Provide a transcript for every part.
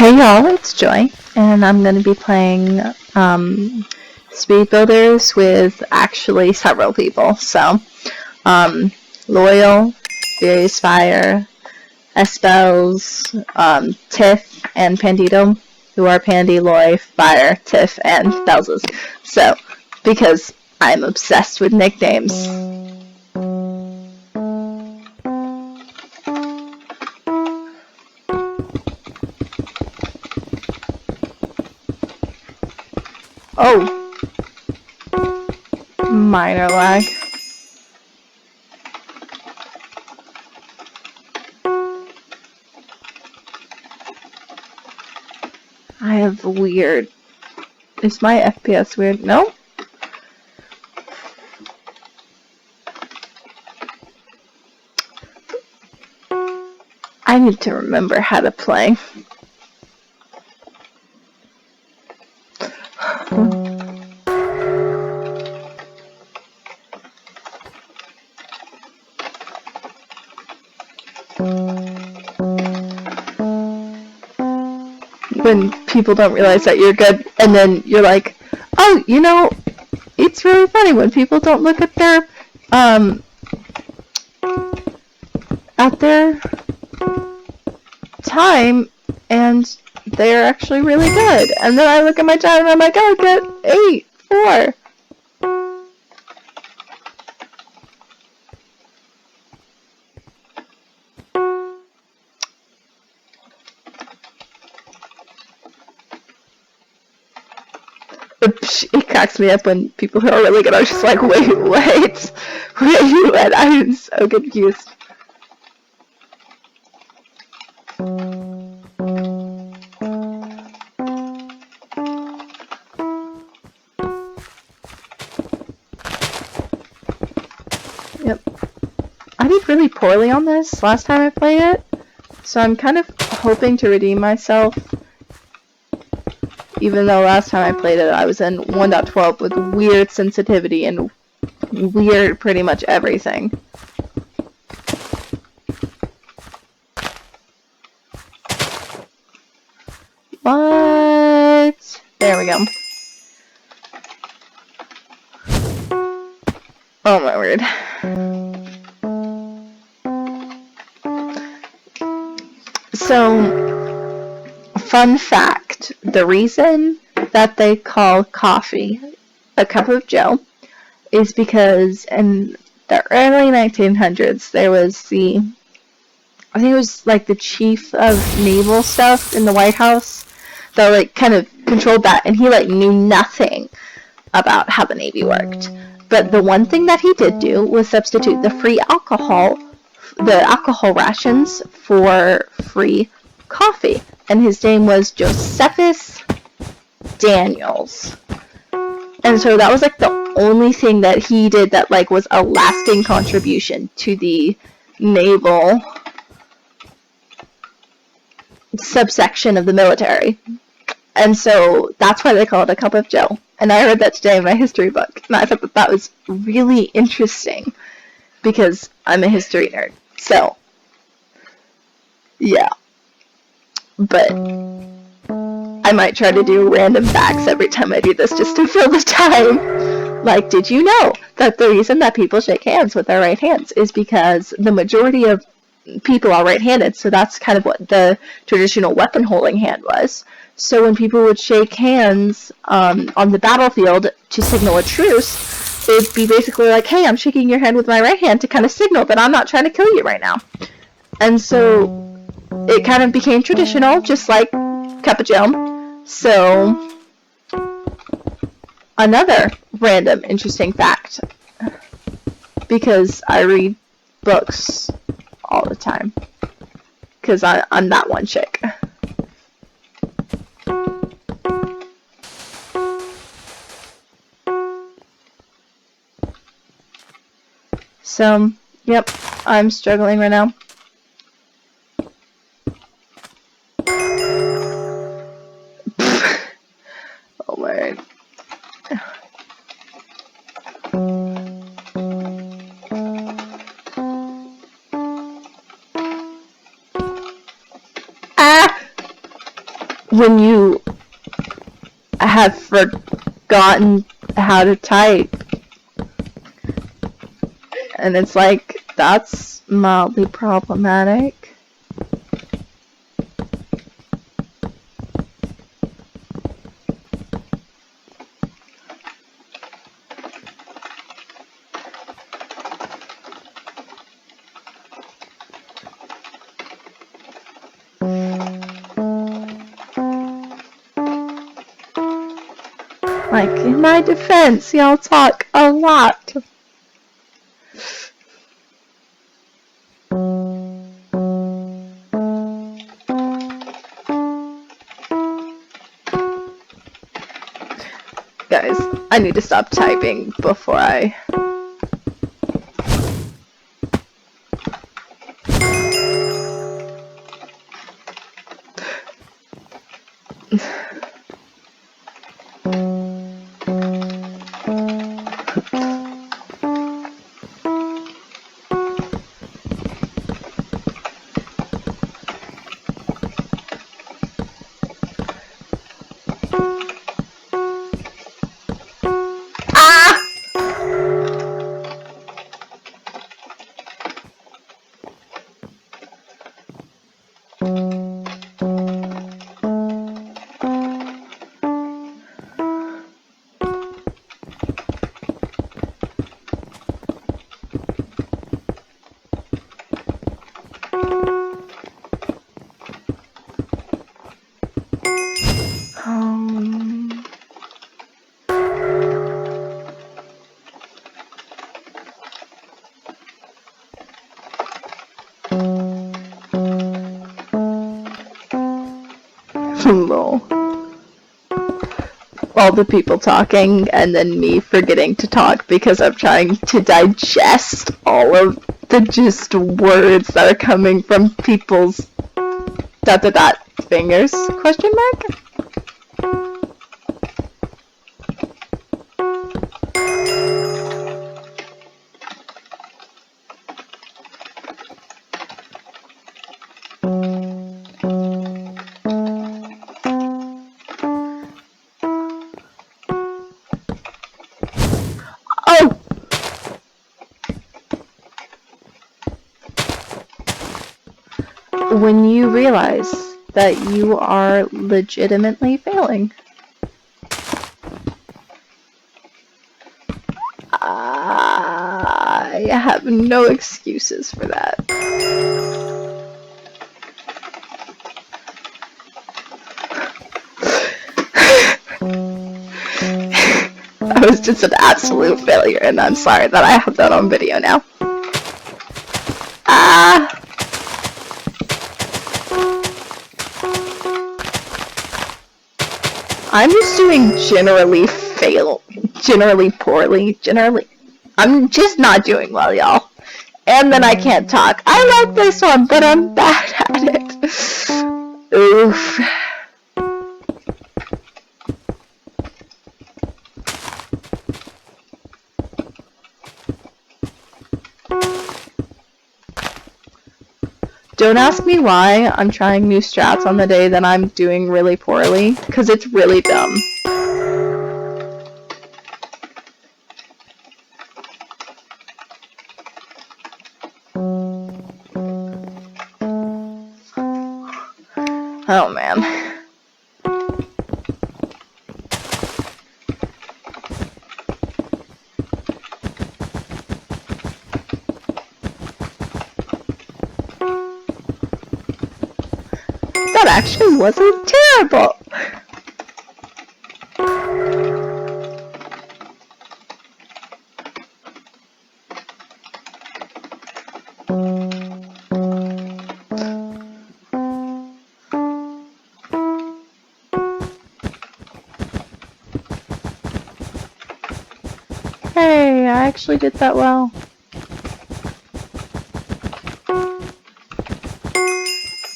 Hey y'all, it's Joy, and I'm going to be playing Speed Builders with actually several people. So, Loyal, Furious Fire, Espels, Tiff, and Pandito, who are Pandy, Loy, Fire, Tiff, and Belzes. So, because I'm obsessed with nicknames. Oh, minor lag. I have weird. Is my FPS weird? No? I need to remember how to play. When people don't realize that you're good, and then you're like, oh, you know, it's really funny when people don't look at their time, and they're actually really good. And then I look at my time and I'm like, oh, I got 8, 4. It cracks me up when people who are really good are just like, wait, what? Where are you at? I'm so confused. Yep. I did really poorly on this last time I played it, so I'm kind of hoping to redeem myself. Even though last time I played it, I was in 1.12 with weird sensitivity and weird pretty much everything. What? There we go. Oh my word. So, fun fact, the reason that they call coffee a cup of joe is because in the early 1900s there was I think it was like the chief of naval stuff in the White House that like kind of controlled that, and he like knew nothing about how the Navy worked. But the one thing that he did do was substitute the alcohol rations for free coffee. And his name was Josephus Daniels. And so that was like the only thing that he did that like was a lasting contribution to the naval subsection of the military. And so that's why they call it a cup of joe. And I read that today in my history book, and I thought that was really interesting because I'm a history nerd. So, yeah. But I might try to do random facts every time I do this just to fill the time. Like, did you know that the reason that people shake hands with their right hands is because the majority of people are right-handed, so that's kind of what the traditional weapon holding hand was. So when people would shake hands on the battlefield to signal a truce, it would be basically like, hey, I'm shaking your hand with my right hand to kind of signal that I'm not trying to kill you right now. And so it kind of became traditional, just like cup of joe. So another random interesting fact, because I read books all the time, because I'm that one chick. So, yep, I'm struggling right now. Oh my. Ah! when you have forgotten how to type. And it's like, that's mildly problematic. Like, in my defense, y'all talk a lot. Guys, I need to stop typing before I... Lol. All the people talking and then me forgetting to talk because I'm trying to digest all of the just words that are coming from people's ... fingers? Question mark? Oh! When you realize that you are legitimately failing. I have no excuses for that. I was just an absolute failure, and I'm sorry that I have that on video now. I'm just doing generally poorly, I'm just not doing well, y'all. And then I can't talk. I like this one, but I'm bad at it. Oof. Don't ask me why I'm trying new strats on the day that I'm doing really poorly, because it's really dumb. Oh man. That actually wasn't terrible. Hey, I actually did that well.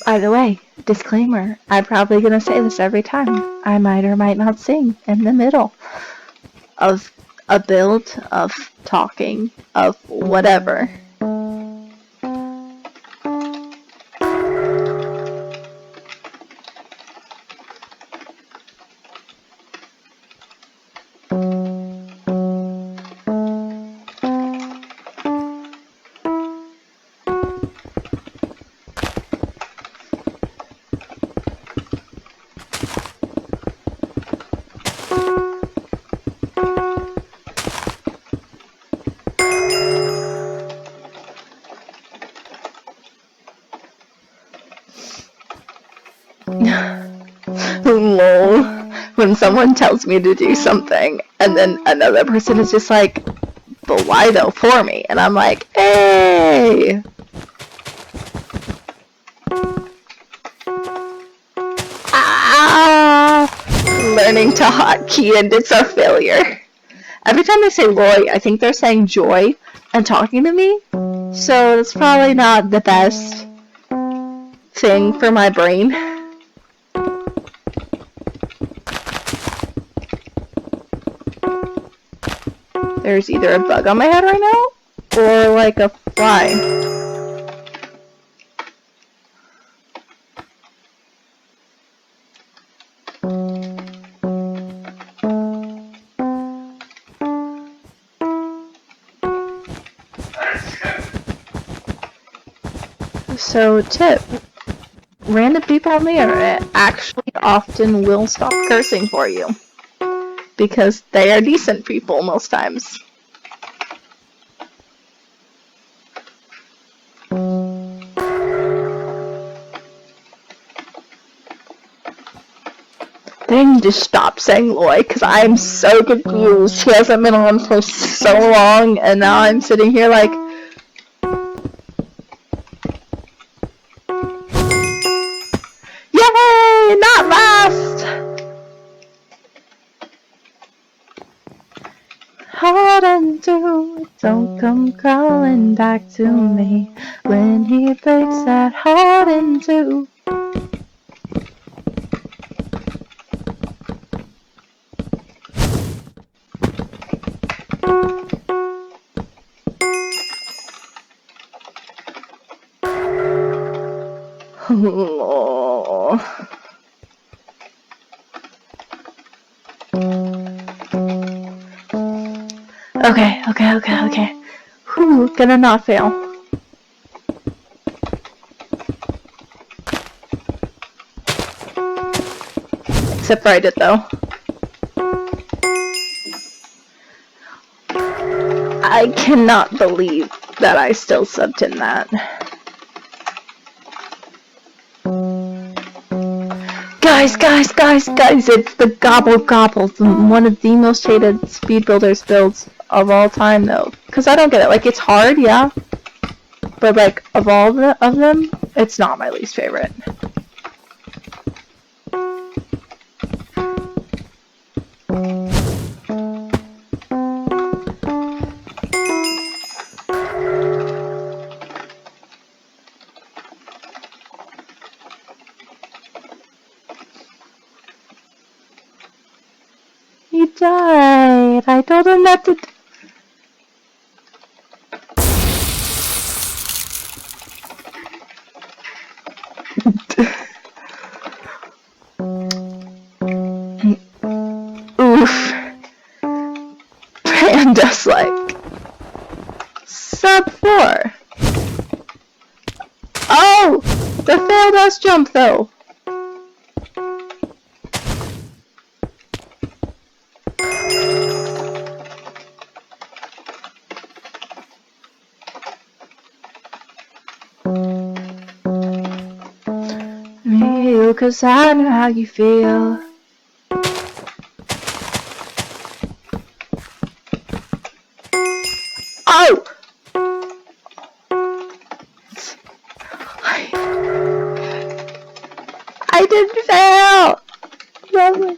By the way, disclaimer, I'm probably gonna say this every time. I might or might not sing in the middle of a build, of talking, of whatever. Lol. When someone tells me to do something, and then another person is just like, but why though, for me? And I'm like, hey! Ah! Learning to hotkey, and it's a failure. Every time they say Roy, I think they're saying joy and talking to me. So it's probably not the best thing for my brain. There's either a bug on my head right now, or like a fly. So, tip. Random people on the internet actually often will stop cursing for you. Because they are decent people most times. They need to stop saying Loy, because I'm so confused. He hasn't been on for so long, and now I'm sitting here like... Yay! Not last! Hard and do, don't come crawling back to me when he breaks that heart in two. Oh. Okay. Whew, gonna not fail. Except for I did though. I cannot believe that I still subbed in that. Guys, it's the Gobble, one of the most hated speed builders builds of all time though. Cause I don't get it, like it's hard, yeah. But like, of all of them, it's not my least favorite. He died. I told him not to. Oof. Panda's like sub 4. Oh, the failed us jump though. Me, 'cause I know how you feel. Oh! I didn't fail! No.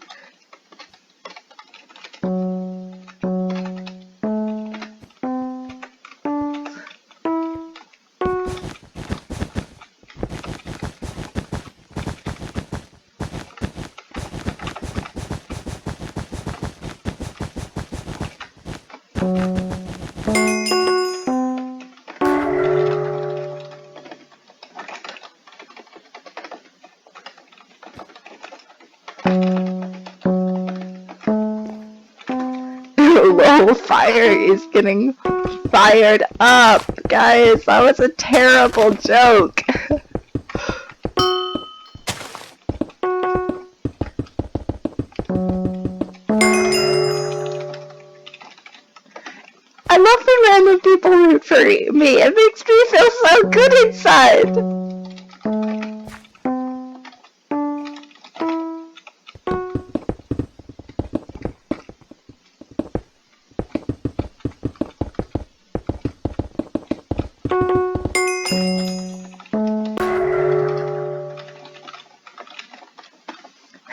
Lol, fire is getting fired up. Guys, that was a terrible joke. I love when random people root for me. It makes me feel so good inside.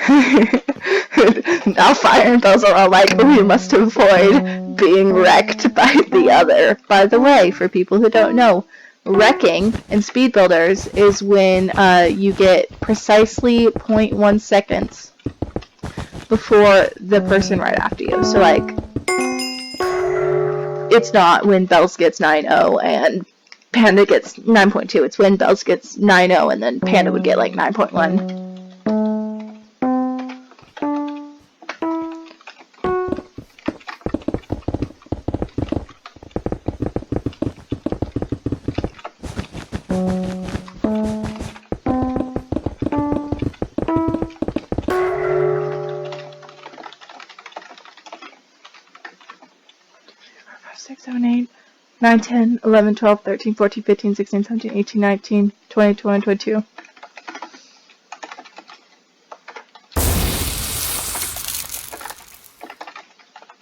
Now Fire and Bells are all like, we must avoid being wrecked by the other. By the way, for people who don't know, wrecking in Speed Builders is when you get precisely zero point 0.1 seconds before the person right after you. So, like, it's not when Bells gets 9-0 and Panda gets 9.2. It's when Bells gets 9-0 and then Panda would get like 9.1. Six, seven, 8, 9, 10, 11, 12, 13, 14, 15, 16, 17, 18, 19, 20, 21, 22.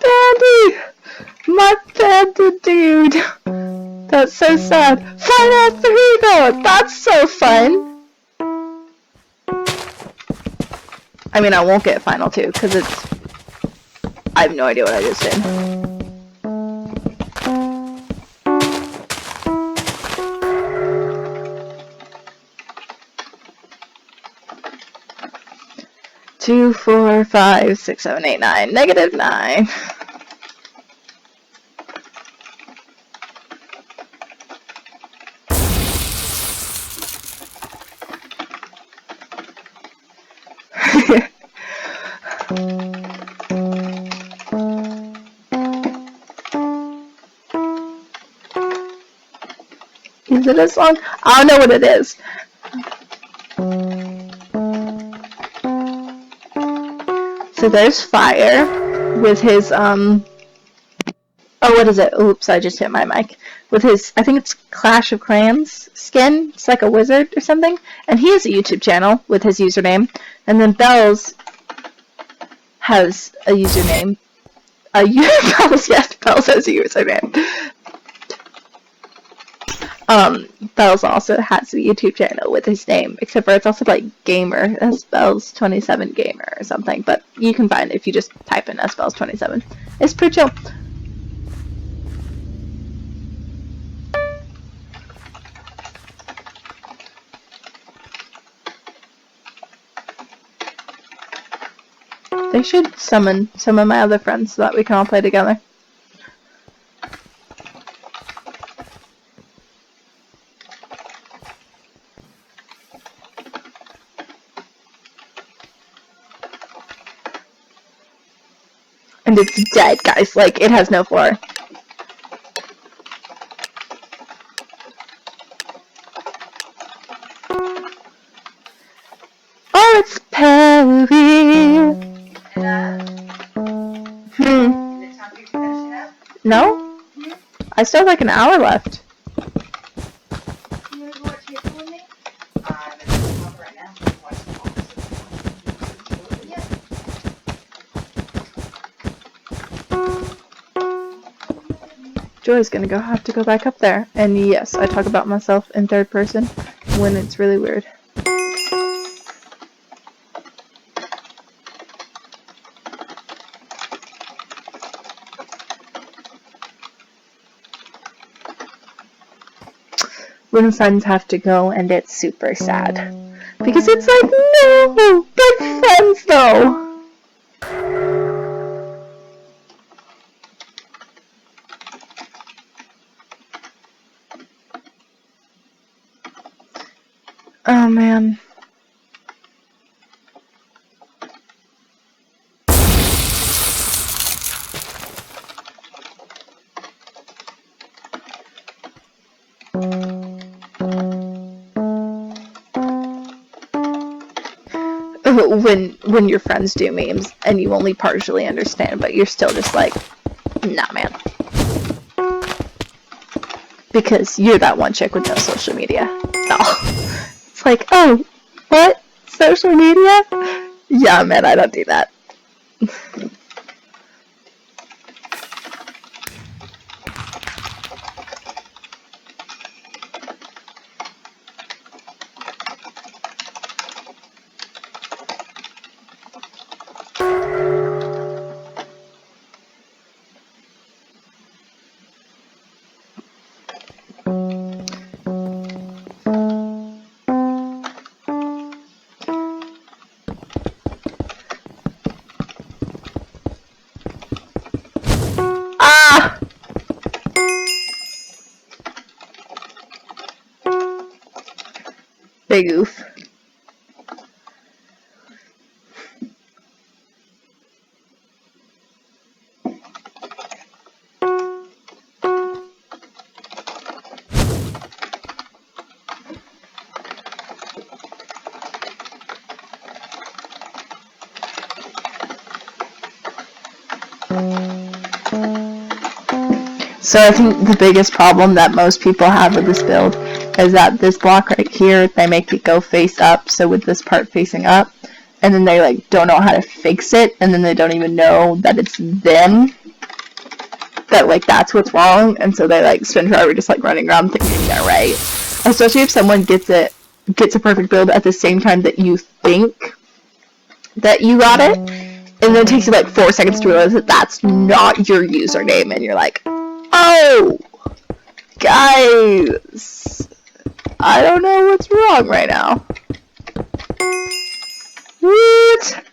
Bandy! My Panda dude! That's so sad. Final 3 though! That's so fun! I mean, I won't get Final 2 because it's... I have no idea what I just did. 2, 4, 5, 6, 7, 8, 9. Negative 9. Is it a song? I don't know what it is. So there's Fire with his, oh, what is it? Oops, I just hit my mic. With his, I think it's Clash of Clans skin. It's like a wizard or something. And he has a YouTube channel with his username. And then Bells has a username. Bells, yes, Bells has a username. Bells also has a YouTube channel with his name, except for it's also like Gamer, as Bells27 Gamer or something, but you can find it if you just type in as Bells27. It's pretty chill. They should summon some of my other friends so that we can all play together. And it's dead, guys. Like, it has no floor. Oh, it's Perry. No? I still have like an hour left. Joy's gonna have to go back up there. And yes, I talk about myself in third person when it's really weird. When friends have to go and it's super sad. Because it's like, no, they're friends though. Oh man. When your friends do memes and you only partially understand, but you're still just like, nah, man. Because you're that one chick with no social media. Oh. It's like, oh, what? Social media? Yeah, man, I don't do that. Big oof. So I think the biggest problem that most people have with this build is that this block right here, they make it go face up, so with this part facing up, and then they like don't know how to fix it, and then they don't even know that it's them, that like that's what's wrong, and so they like spend forever just like running around thinking they're right. Especially if someone gets a perfect build at the same time that you think that you got it, and then it takes you like 4 seconds to realize that that's not your username, and you're like, oh, guys, I don't know what's wrong right now. What?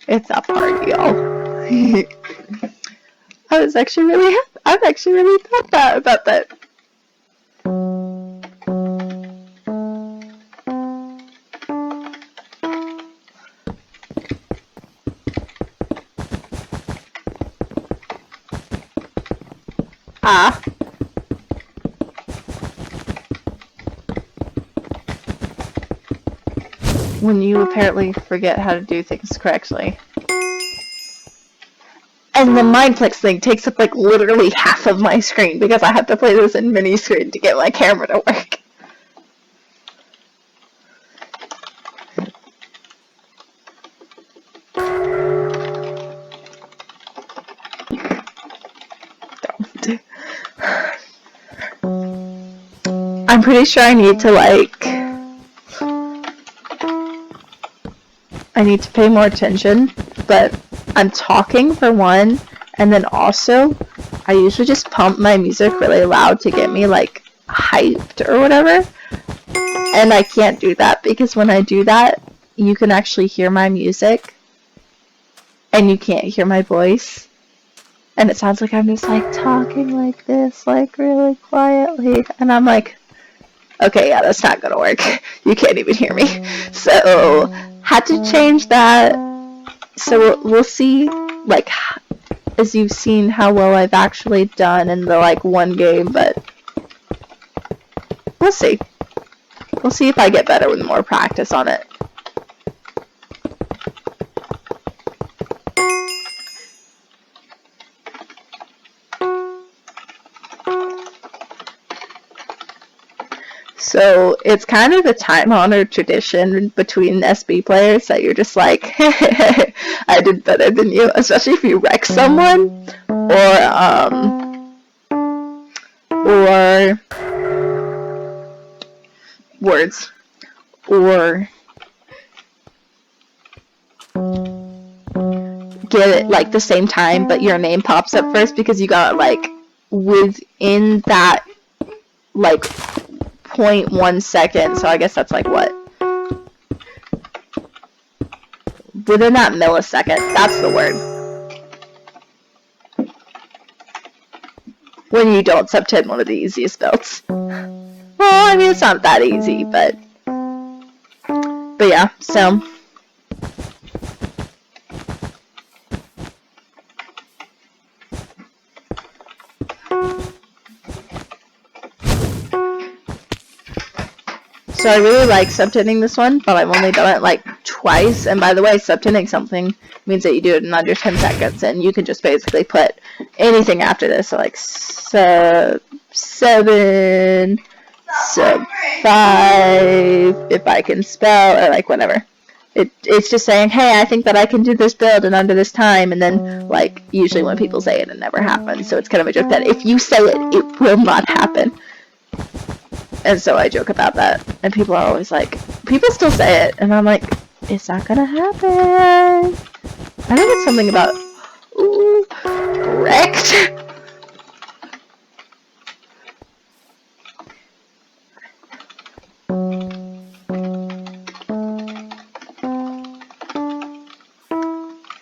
It's a party, y'all. I'm actually really thought that about that. Ah. When you apparently forget how to do things correctly. And the Mindflex thing takes up like literally half of my screen because I have to play this in mini screen to get my camera to work. I'm pretty sure I need to pay more attention, but I'm talking for one, and then also I usually just pump my music really loud to get me like hyped or whatever, and I can't do that because when I do that you can actually hear my music and you can't hear my voice, and it sounds like I'm just like talking like this, like really quietly, and I'm like, okay, yeah, that's not gonna work. You can't even hear me. So had to change that. So we'll see, like, as you've seen how well I've actually done in the like one game, but we'll see. We'll see if I get better with more practice on it. So it's kind of a time-honored tradition between SB players that you're just like, I did better than you, especially if you wreck someone, or words, or get it like the same time, but your name pops up first because you got like within that like 0.1 second, so I guess that's like what? Within that millisecond, that's the word. When you don't sub-10 one of the easiest builds. Well, I mean, it's not that easy, but yeah, so. So I really like subtending this one, but I've only done it like twice. And by the way, subtending something means that you do it in under 10 seconds, and you can just basically put anything after this, so like sub 7, sub 5, if I can spell, or like whatever. It's just saying, hey, I think that I can do this build in under this time, and then like usually when people say it, it never happens. So it's kind of a joke that if you say it, it will not happen. And so I joke about that, and people are always like, people still say it, and I'm like, it's not gonna happen. I think it's something about, ooh, wrecked.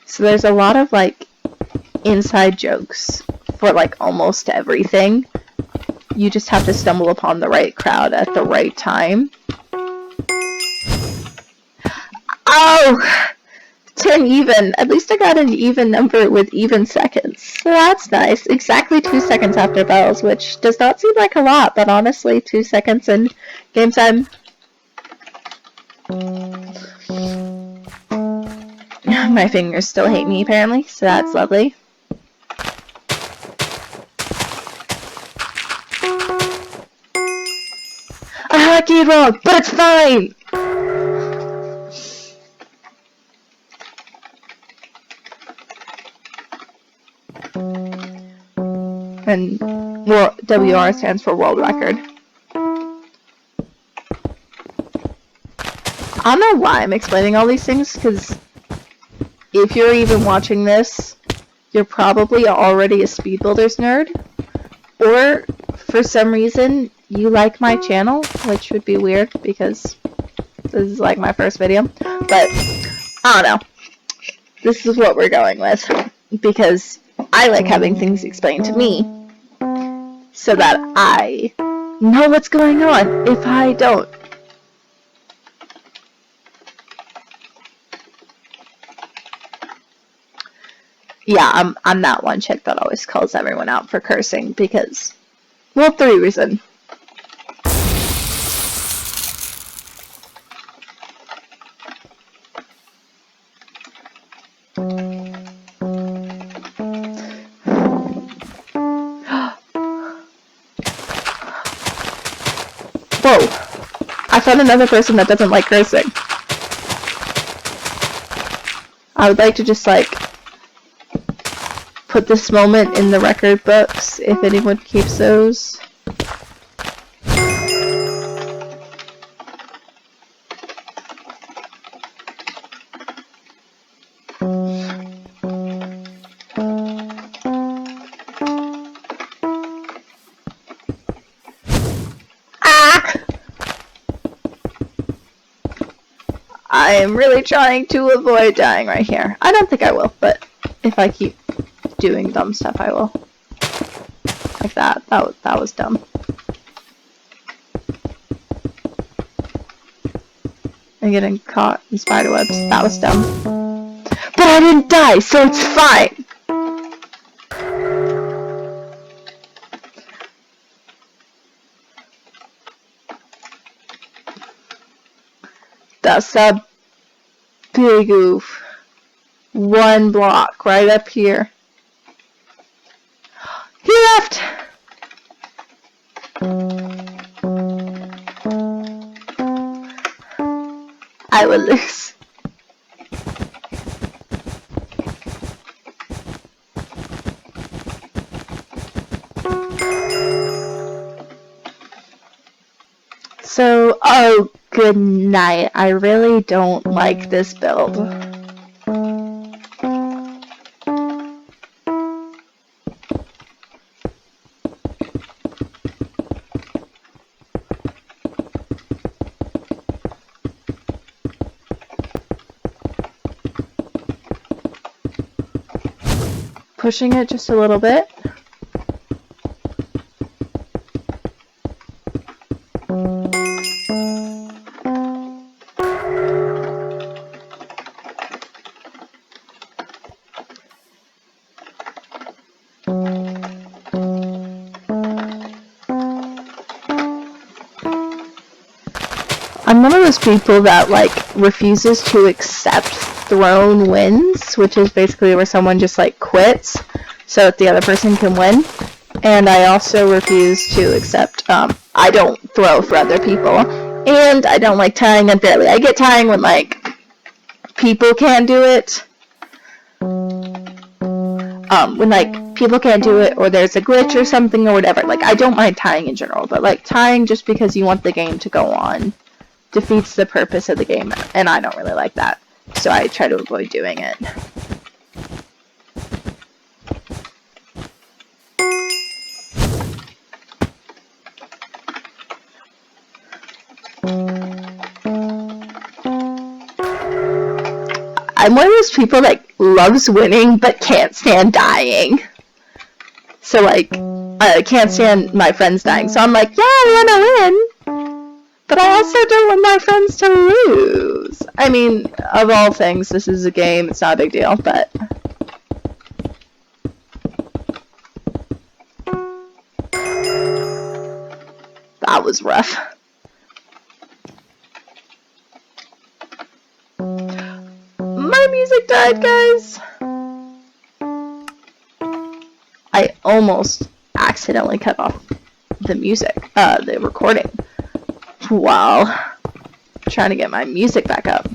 So there's a lot of like inside jokes for like almost everything. You just have to stumble upon the right crowd at the right time. Oh! Turn even. At least I got an even number with even seconds. So that's nice. Exactly 2 seconds after bells, which does not seem like a lot, but honestly, 2 seconds in game time. My fingers still hate me, apparently, so that's lovely. I hotkeyed wrong, but it's fine! And, well, WR stands for world record. I don't know why I'm explaining all these things, because if you're even watching this, you're probably already a Speed Builders nerd, or for some reason you like my channel, which would be weird because this is like my first video, but I don't know. This is what we're going with, because I like having things explained to me so that I know what's going on if I don't. Yeah, I'm that one chick that always calls everyone out for cursing because, well, 3 reasons. Whoa! I found another person that doesn't like cursing. I would like to just, like, put this moment in the record books, if anyone keeps those. I am really trying to avoid dying right here. I don't think I will, but if I keep doing dumb stuff, I will. Like that. That was dumb. And getting caught in spiderwebs. That was dumb. But I didn't die, so it's fine! That's a big oof. 1 block right up here. He left! I will lose. So, oh, good night. I really don't like this build. Pushing it just a little bit. I'm one of those people that, like, refuses to accept thrown wins, which is basically where someone just, like, quits so that the other person can win. And I also refuse to accept, I don't throw for other people. And I don't like tying unfairly. I get tying when, like, people can't do it. When, like, people can't do it or there's a glitch or something or whatever. Like, I don't mind tying in general, but, like, tying just because you want the game to go on defeats the purpose of the game, and I don't really like that, so I try to avoid doing it. I'm one of those people that loves winning but can't stand dying. So, like, I can't stand my friends dying. So I'm like, yeah, I want to win. But I also don't want my friends to lose. I mean, of all things, this is a game. It's not a big deal, but... That was rough. My music died, guys. I almost accidentally cut off the music, the recording. While trying to get my music back up.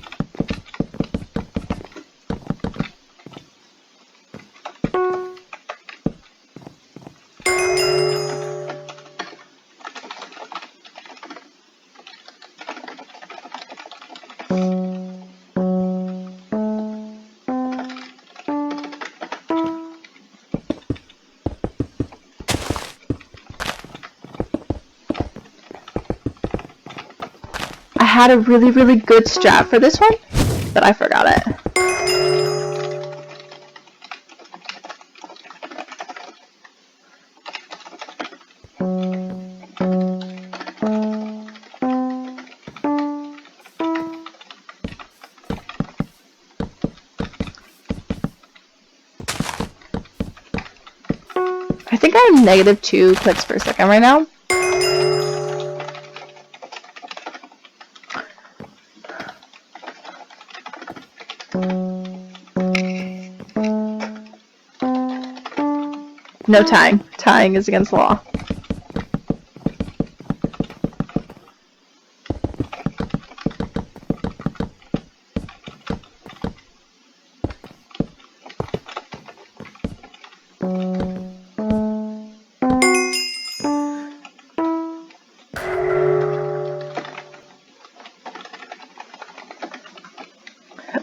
I had a really, really good strat for this one, but I forgot it. I think I have -2 clicks per second right now. No tying. Tying is against the law.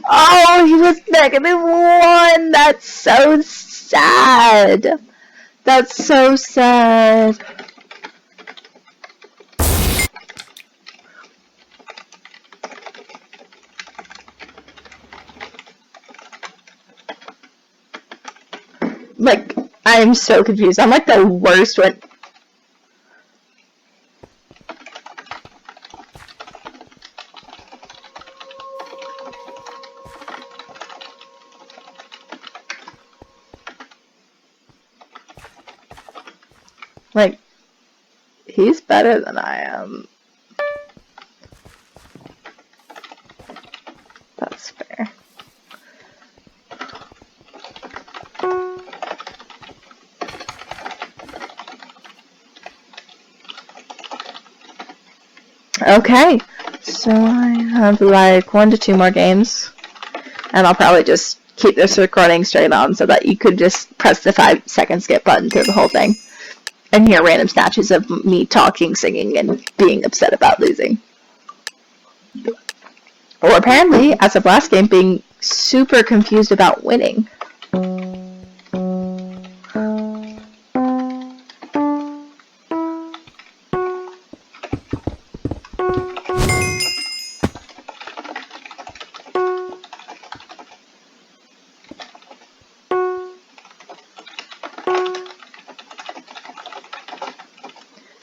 Oh, he was -1! That's so sad! That's so sad. Like, I'm so confused. I'm like the worst one. Like, he's better than I am. That's fair. Okay, so I have like 1 to 2 more games, and I'll probably just keep this recording straight on so that you could just press the 5-second skip button through the whole thing and hear random snatches of me talking, singing, and being upset about losing. Or apparently, as of last game, being super confused about winning.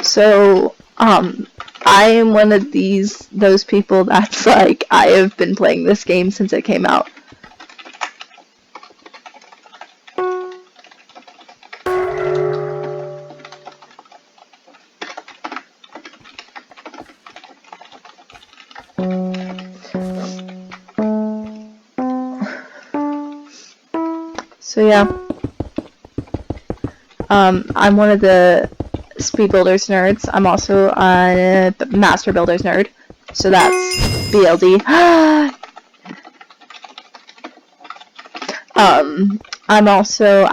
So, I am one of those people that's like, I have been playing this game since it came out. So yeah, I'm one of the Speed Builders nerds. I'm also a Master Builders nerd, so that's BLD.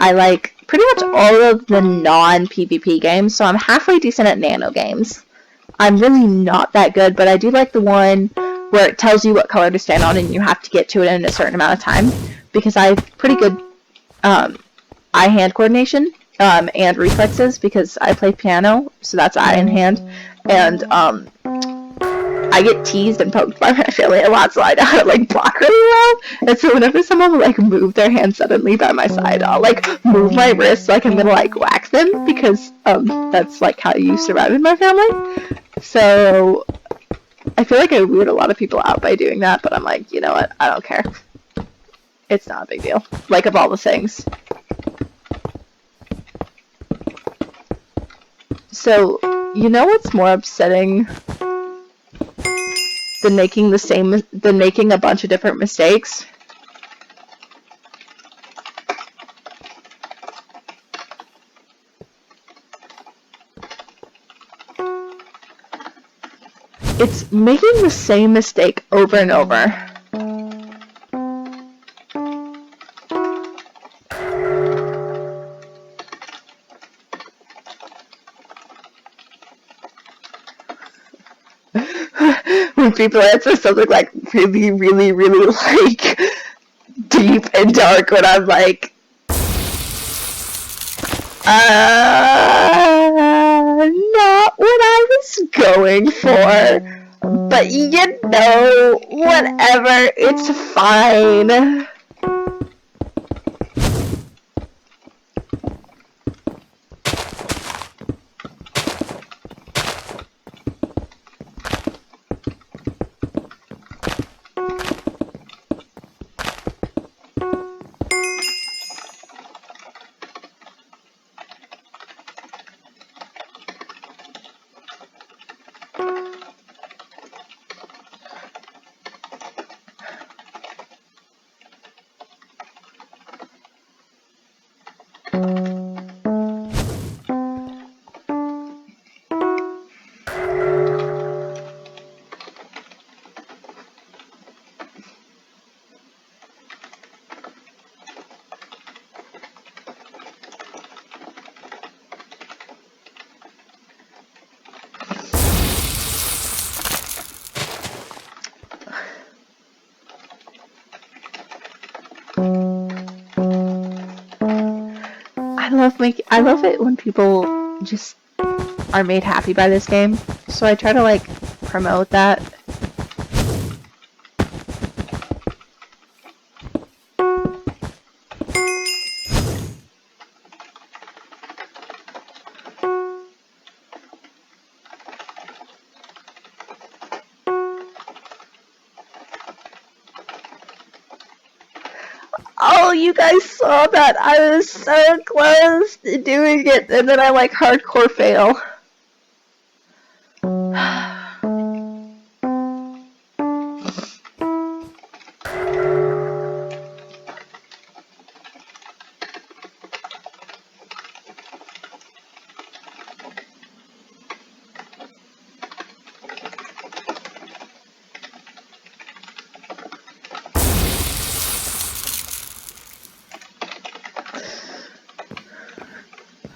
I like pretty much all of the non-PvP games, so I'm halfway decent at nano games. I'm really not that good, but I do like the one where it tells you what color to stand on and you have to get to it in a certain amount of time, because I have pretty good eye-hand coordination and reflexes because I play piano, so that's eye and hand, and I I get teased and poked by my family a lot, so I know how to like block really well. And so whenever someone will like move their hand suddenly by my side, I'll like move my wrist like I'm gonna like whack them, because that's like how you survive in my family. So I feel like I weird a lot of people out by doing that, but I'm like, you know what? I don't care. It's not a big deal. Like, of all the things. So, you know what's more upsetting than making a bunch of different mistakes? It's making the same mistake over and over. When people answer something like really, really, really like deep and dark, when I'm like, not what I was going for. But you know, whatever, it's fine. I love it when people just are made happy by this game. So I try to like promote that. Oh, you guys saw that. I was so close to doing it, and then I like hardcore fail.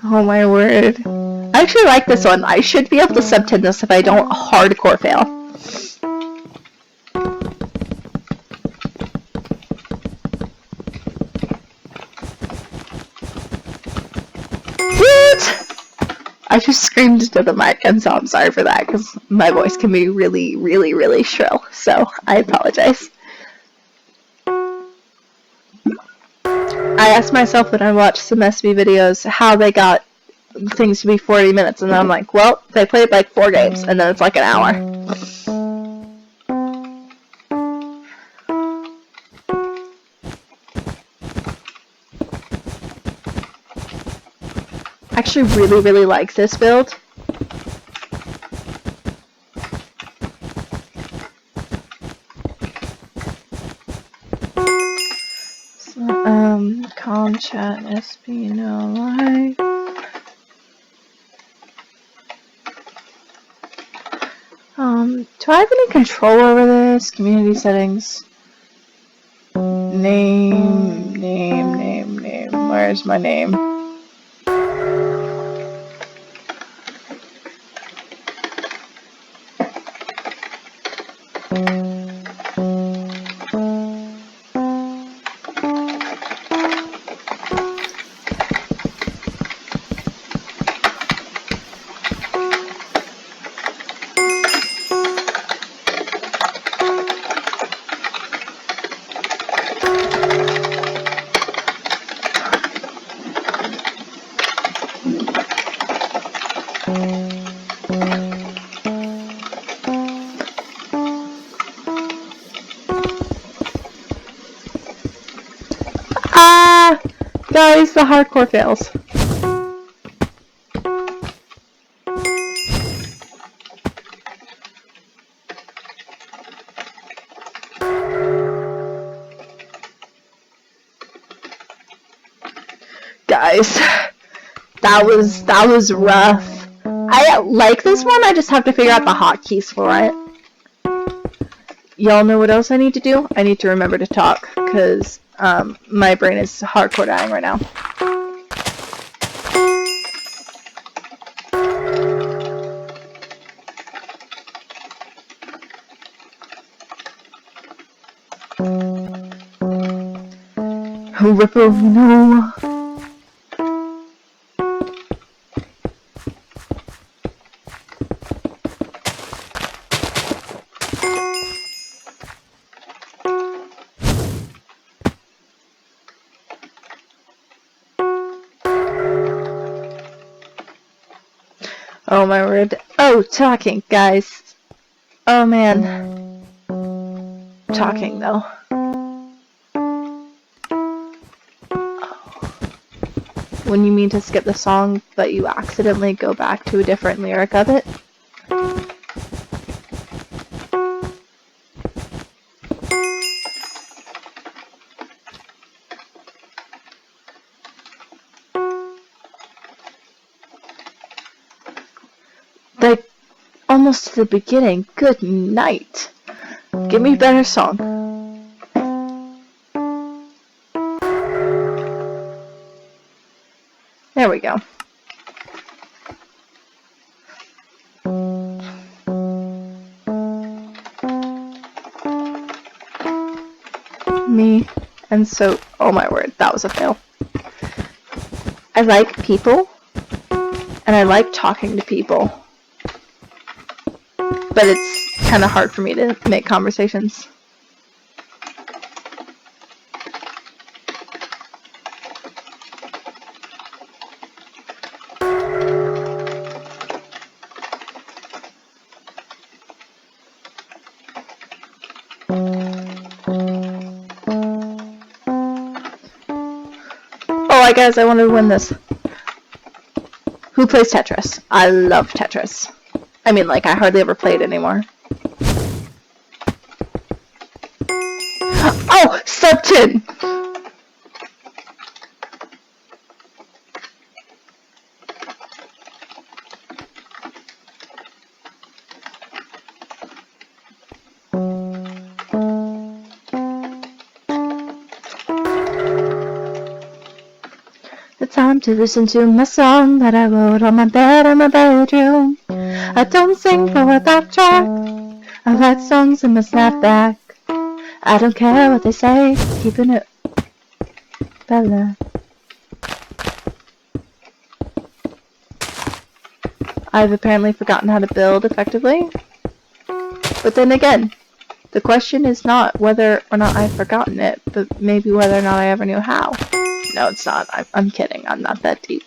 Oh my word. I actually like this one. I should be able to sub-10 this if I don't hardcore fail. What? I just screamed into the mic, and so I'm sorry for that, because my voice can be really, really, really shrill. So I apologize. I asked myself when I watched some SB videos how they got things to be 40 minutes, and then I'm like, well, they played like 4 games, and then it's like an hour. I actually really, really like this build. Com chat SB no live. Do I have any control over this? Community settings. Name. Where's my name? Guys, the hardcore fails. Guys, that was rough. I like this one, I just have to figure out the hotkeys for it. Y'all know what else I need to do? I need to remember to talk, because my brain is hardcore dying right now. Ripple, no. Oh my word. Oh, talking, guys. Oh man. Talking, though. When you mean to skip the song, but you accidentally go back to a different lyric of it? Like, almost to the beginning. Good night. Give me a better song. There we go. Me and so, oh my word, that was a fail. I like people, and I like talking to people, but it's kind of hard for me to make conversations. Alright guys, I want to win this. Who plays Tetris? I love Tetris. I mean, like, I hardly ever play it anymore. Oh! Subtin! It's time to listen to my song that I wrote on my bed in my bedroom. I don't sing for a backtrack. I write songs in my snapback. I don't care what they say, keeping it Bella. I've apparently forgotten how to build effectively. But then again, the question is not whether or not I've forgotten it, but maybe whether or not I ever knew how. No, it's not. I'm kidding. I'm not that deep.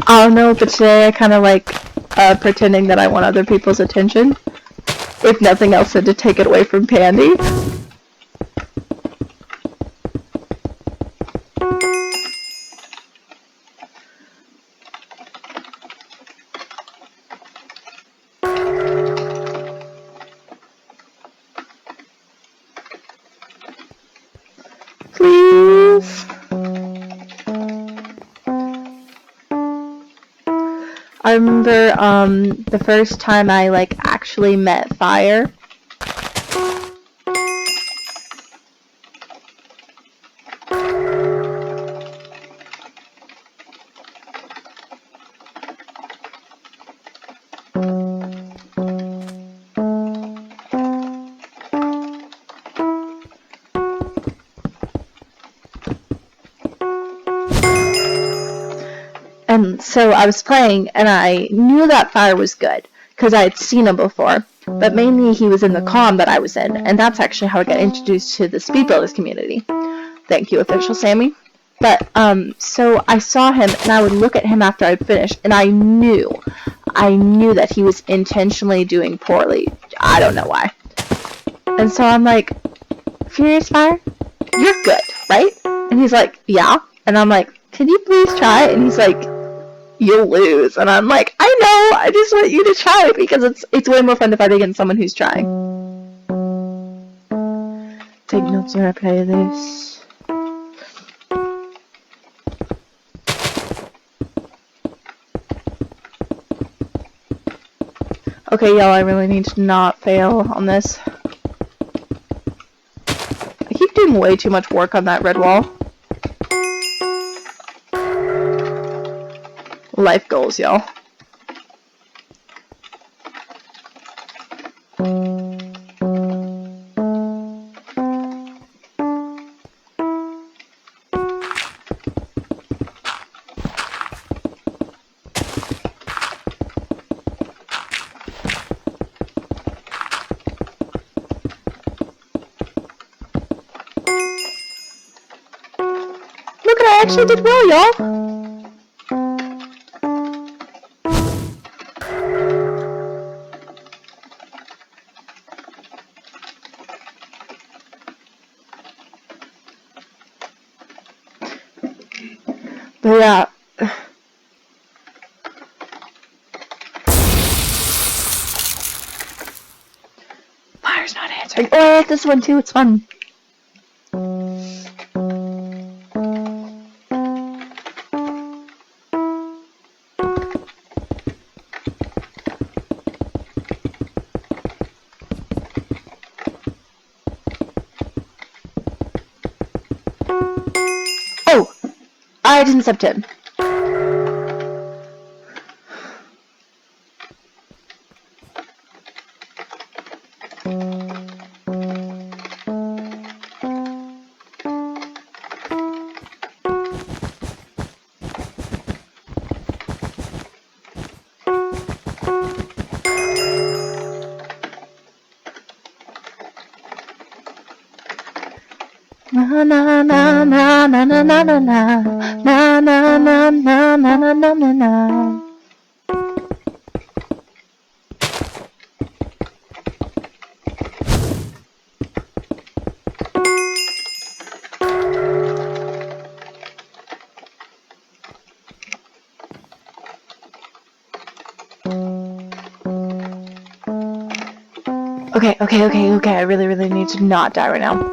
I don't know, but today I kind of like pretending that I want other people's attention. If nothing else, than to take it away from Pandy. Please. I remember the first time I like actually met fire. And so I was playing, and I knew that Fire was good, because I had seen him before. But mainly he was in the comm that I was in, and that's actually how I got introduced to the Speed Builders community. Thank you, Official Sammy. But, so I saw him, and I would look at him after I'd finished, and I knew that he was intentionally doing poorly. I don't know why. And so I'm like, Furious Fire, you're good, right? And he's like, yeah. And I'm like, can you please try? And he's like, you'll lose. And I'm like, I know, I just want you to try it because it's way more fun to fight against someone who's trying. Take notes when I play this. Okay, y'all, I really need to not fail on this. I keep doing way too much work on that red wall. Life goals, y'all. Look, I actually did well, y'all. But yeah. Fire's not answering. Oh, I like this one too, it's fun. Oh! I didn't sub him. Na na na na na na na na na na na na na na na na na. Okay, I really need to not die right now.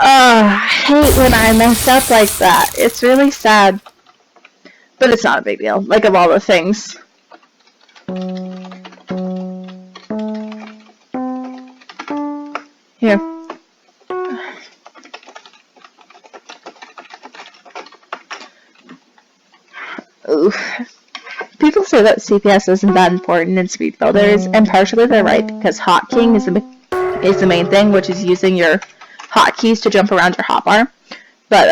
I hate when I mess up like that. It's really sad. But it's not a big deal. Like, of all the things. Here. Ooh. People say that CPS isn't that important in Speed Builders, and partially they're right, because hotkeying is the main thing, which is using your hotkeys to jump around your hotbar. But,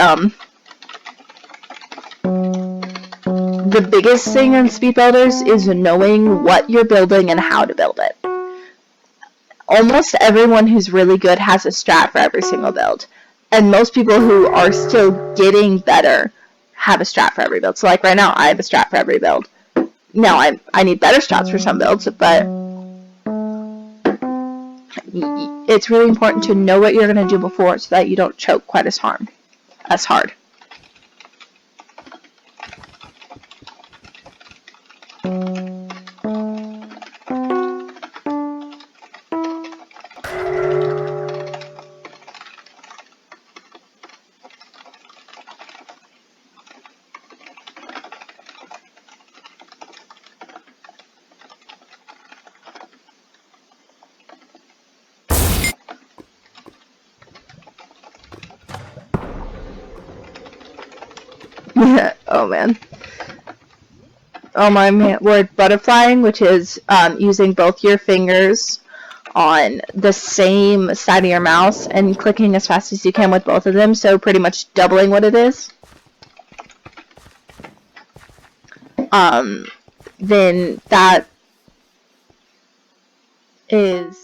the biggest thing in Speed Builders is knowing what you're building and how to build it. Almost everyone who's really good has a strat for every single build. And most people who are still getting better have a strat for every build. So like right now, I have a strat for every build. Now, I need better strats for some builds, but it's really important to know what you're going to do before so that you don't choke quite as hard. Oh man. Oh my man. Word butterflying, which is using both your fingers on the same side of your mouse and clicking as fast as you can with both of them, so pretty much doubling what it is. Then that is